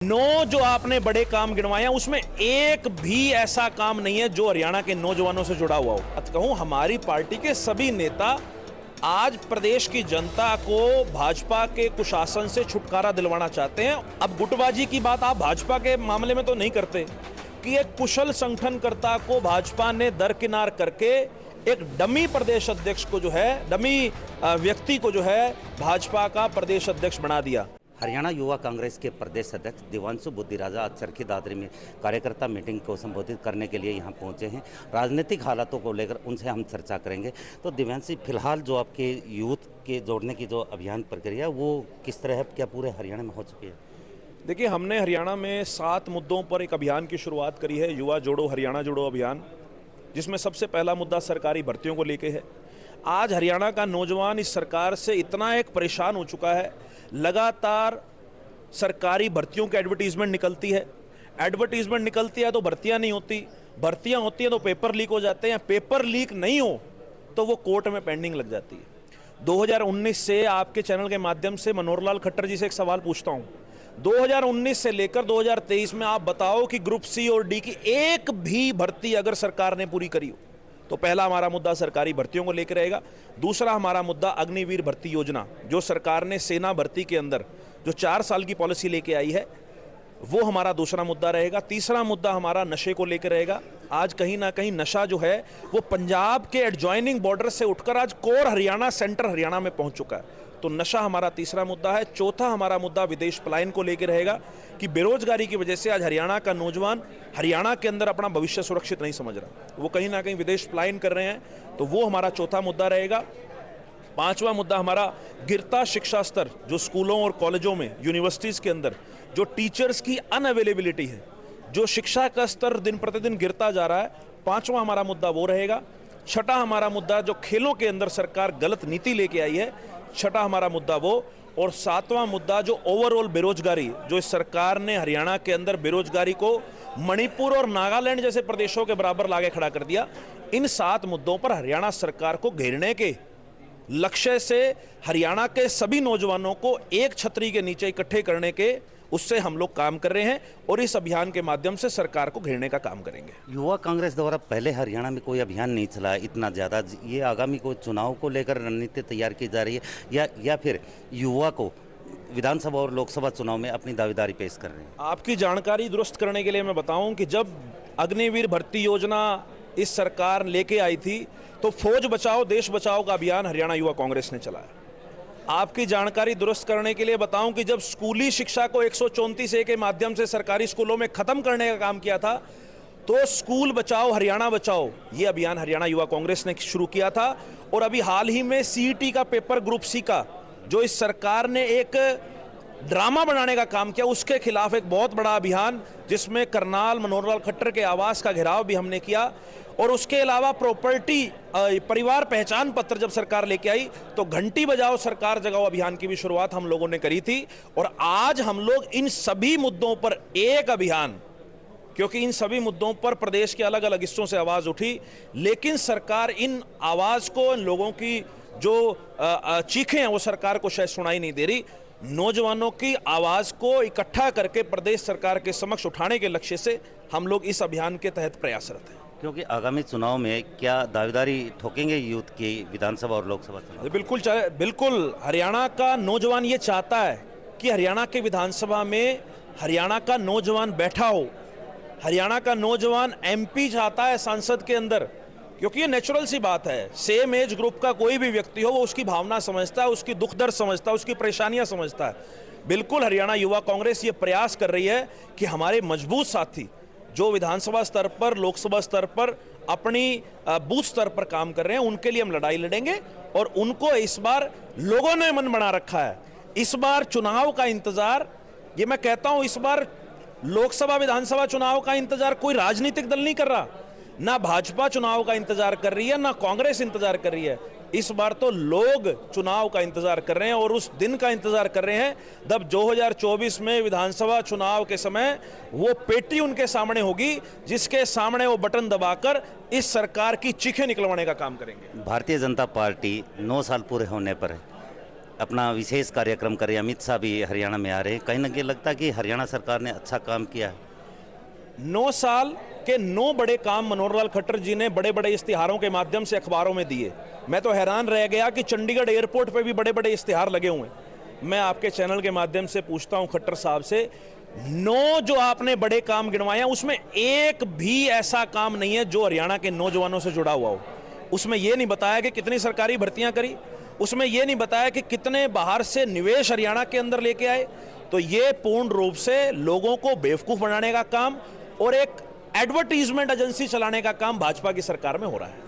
9 जो आपने बड़े काम गिनवाए हैं उसमें एक भी ऐसा काम नहीं है जो हरियाणा के नौजवानों से जुड़ा हुआ हो। कहूं हमारी पार्टी के सभी नेता आज प्रदेश की जनता को भाजपा के कुशासन से छुटकारा दिलवाना चाहते हैं। अब गुटबाजी की बात आप भाजपा के मामले में तो नहीं करते कि एक कुशल संगठनकर्ता को भाजपा ने दरकिनार करके एक डमी प्रदेश अध्यक्ष को जो है डमी व्यक्ति को जो है भाजपा का प्रदेश अध्यक्ष बना दिया। हरियाणा युवा कांग्रेस के प्रदेश अध्यक्ष दिवांशु बुद्धिराजा आज चरखी दादरी में कार्यकर्ता मीटिंग को संबोधित करने के लिए यहां पहुंचे हैं। राजनीतिक हालातों को लेकर उनसे हम चर्चा करेंगे। तो दिवांशु, फिलहाल जो आपके यूथ के जोड़ने की जो अभियान प्रक्रिया वो किस तरह है, क्या पूरे हरियाणा में हो चुकी है? देखिए, हमने हरियाणा में 7 मुद्दों पर एक अभियान की शुरुआत करी है, युवा जोड़ो हरियाणा जोड़ो अभियान, जिसमें सबसे पहला मुद्दा सरकारी भर्तियों को लेके है। आज हरियाणा का नौजवान इस सरकार से इतना एक परेशान हो चुका है, लगातार सरकारी भर्तियों की एडवर्टीजमेंट निकलती है तो भर्तियां नहीं होती, भर्तियां होती हैं तो पेपर लीक हो जाते हैं, पेपर लीक नहीं हो तो वो कोर्ट में पेंडिंग लग जाती है। 2019 से आपके चैनल के माध्यम से मनोहर लाल खट्टर जी से एक सवाल पूछता हूं, 2019 से लेकर 2023 में आप बताओ कि ग्रुप सी और डी की एक भी भर्ती अगर सरकार ने पूरी करी हो तो पहला हमारा मुद्दा सरकारी भर्तियों को लेकर रहेगा। दूसरा हमारा मुद्दा अग्निवीर भर्ती योजना, जो सरकार ने सेना भर्ती के अंदर जो 4 साल की पॉलिसी लेके आई है, वो हमारा दूसरा मुद्दा रहेगा। तीसरा मुद्दा हमारा नशे को लेकर रहेगा। आज कहीं ना कहीं नशा जो है वो पंजाब के एडजॉइनिंग बॉर्डर से उठकर आज कोर हरियाणा, सेंटर हरियाणा में पहुंच चुका है, तो नशा हमारा तीसरा मुद्दा है। चौथा हमारा मुद्दा विदेश पलायन को लेकर रहेगा कि बेरोजगारी की वजह से आज हरियाणा का नौजवान हरियाणा के अंदर अपना भविष्य सुरक्षित नहीं समझ रहा, वो कहीं ना कहीं विदेश पलायन कर रहे हैं, तो वो हमारा चौथा मुद्दा रहेगा। पांचवा मुद्दा हमारा गिरता शिक्षा स्तर, जो स्कूलों और कॉलेजों में, यूनिवर्सिटीज़ के अंदर जो टीचर्स की अनअवेलेबिलिटी है, जो शिक्षा का स्तर दिन प्रतिदिन गिरता जा रहा है, पांचवा हमारा मुद्दा वो रहेगा। छठा हमारा मुद्दा जो खेलों के अंदर सरकार गलत नीति लेके आई है, छठा हमारा मुद्दा वो। और सातवां मुद्दा जो ओवरऑल बेरोजगारी, जो इस सरकार ने हरियाणा के अंदर बेरोजगारी को मणिपुर और नागालैंड जैसे प्रदेशों के बराबर लाके खड़ा कर दिया। इन 7 मुद्दों पर हरियाणा सरकार को घेरने के लक्ष्य से हरियाणा के सभी नौजवानों को एक छतरी के नीचे इकट्ठे करने के उससे हम लोग काम कर रहे हैं और इस अभियान के माध्यम से सरकार को घेरने का काम करेंगे। युवा कांग्रेस द्वारा पहले हरियाणा में कोई अभियान नहीं चला इतना ज़्यादा, ये आगामी कोई चुनाव को लेकर रणनीति तैयार की जा रही है या फिर युवा को विधानसभा और लोकसभा चुनाव में अपनी दावेदारी पेश कर रहे हैं? आपकी जानकारी दुरुस्त करने के लिए मैं बताऊं कि जब अग्निवीर भर्ती योजना इस सरकार लेके आई थी तो फौज बचाओ देश बचाओ का अभियान हरियाणा युवा कांग्रेस ने चलाया। आपकी जानकारी दुरुस्त करने के लिए बताऊं कि जब स्कूली शिक्षा को 134A के माध्यम से सरकारी स्कूलों में खत्म करने का काम किया था, तो स्कूल बचाओ हरियाणा बचाओ ये अभियान हरियाणा युवा कांग्रेस ने शुरू किया था। और अभी हाल ही में CET का पेपर ग्रुप सी का जो इस सरकार ने एक ड्रामा बनाने का काम किया, उसके खिलाफ एक बहुत बड़ा अभियान, जिसमें करनाल मनोहर लाल खट्टर के आवास का घेराव भी हमने किया। और उसके अलावा प्रॉपर्टी परिवार पहचान पत्र जब सरकार लेके आई तो घंटी बजाओ सरकार जगाओ अभियान की भी शुरुआत हम लोगों ने करी थी। और आज हम लोग इन सभी मुद्दों पर एक अभियान, क्योंकि इन सभी मुद्दों पर प्रदेश के अलग अलग हिस्सों से आवाज उठी, लेकिन सरकार इन आवाज को, इन लोगों की जो चीखें हैं वो सरकार को शायद सुनाई नहीं दे रही। नौजवानों की आवाज को इकट्ठा करके प्रदेश सरकार के समक्ष उठाने के लक्ष्य से हम लोग इस अभियान के तहत प्रयासरत हैं। क्योंकि आगामी चुनाव में क्या दावेदारी ठोकेंगे यूथ की विधानसभा और लोकसभा चुनाव? बिल्कुल हरियाणा का नौजवान ये चाहता है कि हरियाणा के विधानसभा में हरियाणा का नौजवान बैठा हो, हरियाणा का नौजवान MP चाहता है सांसद के अंदर, क्योंकि ये नेचुरल सी बात है। सेम एज ग्रुप का कोई भी व्यक्ति हो वो उसकी भावना समझता है, उसकी दुख दर्द समझता है, उसकी परेशानियां समझता है। बिल्कुल हरियाणा युवा कांग्रेस ये प्रयास कर रही है कि हमारे मजबूत साथी जो विधानसभा स्तर पर, लोकसभा स्तर पर, अपनी बूथ स्तर पर काम कर रहे हैं, उनके लिए हम लड़ाई लड़ेंगे। और उनको इस बार लोगों ने मन बना रखा है, इस बार चुनाव का इंतजार, ये मैं कहता हूं, इस बार लोकसभा विधानसभा चुनाव का इंतजार कोई राजनीतिक दल नहीं कर रहा, ना भाजपा चुनाव का इंतजार कर रही है, ना कांग्रेस इंतजार कर रही है। इस बार तो लोग चुनाव का इंतजार कर रहे हैं और उस दिन का इंतजार कर रहे हैं जब 2024 में विधानसभा चुनाव के समय वो पेटी उनके सामने होगी, जिसके सामने वो बटन दबाकर इस सरकार की चीखें निकलवाने का काम करेंगे। भारतीय जनता पार्टी 9 साल पूरे होने पर अपना विशेष कार्यक्रम करे। अमित शाह भी हरियाणा में आ रहे हैं, कहीं ना कहीं लगता है कि हरियाणा सरकार ने अच्छा काम किया है। 9 साल के 9 बड़े काम मनोहर लाल खट्टर जी ने बड़े बड़े इश्तिहारों के माध्यम से अखबारों में दिए। मैं तो हैरान रह गया कि चंडीगढ़ एयरपोर्ट पे भी बड़े बड़े इश्तिहार लगे हुए हैं। मैं आपके चैनल के माध्यम से पूछता हूं खट्टर साहब से, 9 जो आपने बड़े काम गिनवाए हैं उसमें एक भी ऐसा काम नहीं है जो हरियाणा के नौजवानों से जुड़ा हुआ हो। उसमें यह नहीं बताया कि कितनी सरकारी भर्तियां करी, उसमें यह नहीं बताया कि कितने बाहर से निवेश हरियाणा के अंदर लेके आए। तो ये पूर्ण रूप से लोगों को बेवकूफ बनाने का काम और एक एडवर्टीजमेंट एजेंसी चलाने का काम भाजपा की सरकार में हो रहा है।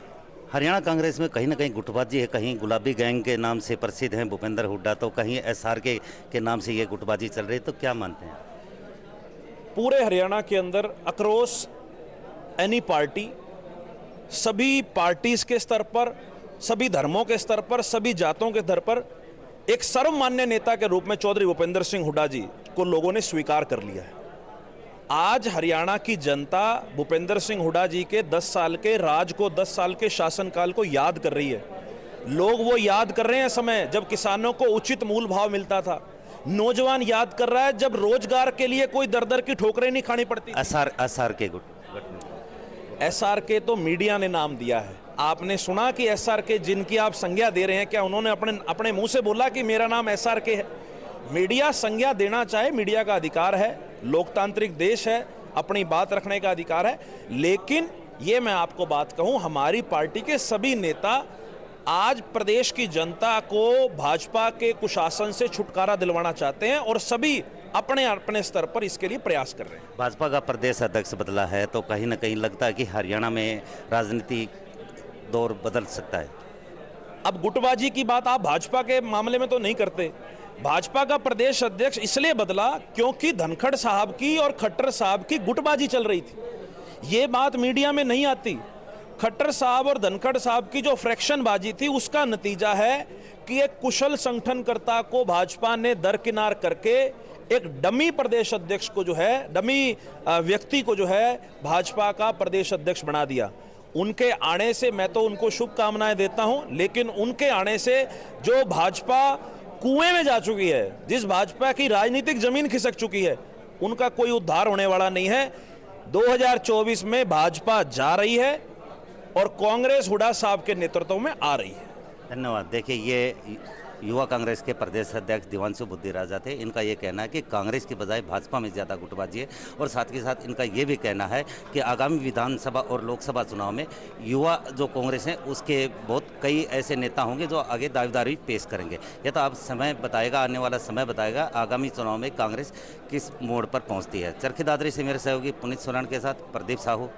हरियाणा कांग्रेस में कहीं ना कहीं गुटबाजी है, कहीं गुलाबी गैंग के नाम से प्रसिद्ध हैं भूपेंद्र हुड्डा, तो कहीं SRK के नाम से ये गुटबाजी चल रही है, तो क्या मानते हैं? पूरे हरियाणा के अंदर अक्रॉस एनी पार्टी, सभी पार्टीज के स्तर पर, सभी धर्मों के स्तर पर, सभी जातों के स्तर पर एक सर्वमान्य नेता के रूप में चौधरी भूपेंद्र सिंह हुड्डा जी को लोगों ने स्वीकार कर लिया है। आज हरियाणा की जनता भूपेंद्र सिंह हुड्डा जी के 10 साल के राज को, 10 साल के शासनकाल को याद कर रही है। लोग वो याद कर रहे हैं समय जब किसानों को उचित मूल भाव मिलता था। नौजवान याद कर रहा है जब रोजगार के लिए कोई दर दर की ठोकरें नहीं खानी पड़ती। SRK SRK तो मीडिया ने नाम दिया है। आपने सुना कि SRK जिनकी आप संज्ञा दे रहे हैं, क्या उन्होंने अपने मुंह से बोला कि मेरा नाम SRK है? मीडिया संज्ञा देना चाहे, मीडिया का अधिकार है, लोकतांत्रिक देश है, अपनी बात रखने का अधिकार है। लेकिन ये मैं आपको बात कहूं, हमारी पार्टी के सभी नेता आज प्रदेश की जनता को भाजपा के कुशासन से छुटकारा दिलवाना चाहते हैं और सभी अपने अपने स्तर पर इसके लिए प्रयास कर रहे हैं। भाजपा का प्रदेश अध्यक्ष बदला है, तो कहीं ना कहीं लगता है कि हरियाणा में राजनीति दौर बदल सकता है। अब गुटबाजी की बात आप भाजपा के मामले में तो नहीं करते। भाजपा का प्रदेश अध्यक्ष इसलिए बदला क्योंकि धनखड़ साहब की और खट्टर साहब की गुटबाजी चल रही थी। ये बात मीडिया में नहीं आती। खट्टर साहब और धनखड़ साहब की जो फ्रैक्शन बाजी थी उसका नतीजा है कि एक कुशल संगठनकर्ता को भाजपा ने दरकिनार करके एक डमी प्रदेश अध्यक्ष को जो है, डमी व्यक्ति को जो है भाजपा का प्रदेश अध्यक्ष बना दिया। उनके आने से मैं तो उनको शुभकामनाएं देता हूं, लेकिन उनके आने से जो भाजपा कुएं में जा चुकी है, जिस भाजपा की राजनीतिक जमीन खिसक चुकी है, उनका कोई उद्धार होने वाला नहीं है। 2024 में भाजपा जा रही है और कांग्रेस हुड्डा साहब के नेतृत्व में आ रही है। धन्यवाद। देखिए, ये युवा कांग्रेस के प्रदेश अध्यक्ष दिवांशु बुद्धिराजा थे। इनका ये कहना है कि कांग्रेस की बजाय भाजपा में ज़्यादा गुटबाजी है, और साथ के साथ इनका ये भी कहना है कि आगामी विधानसभा और लोकसभा चुनाव में युवा जो कांग्रेस है उसके बहुत कई ऐसे नेता होंगे जो आगे दावेदारी पेश करेंगे। यह तो आप समय बताएगा, आने वाला समय बताएगा आगामी चुनाव में कांग्रेस किस मोड़ पर पहुँचती है। चरखी दादरी से मेरे सहयोगी पुनीत सोनान के साथ प्रदीप साहू।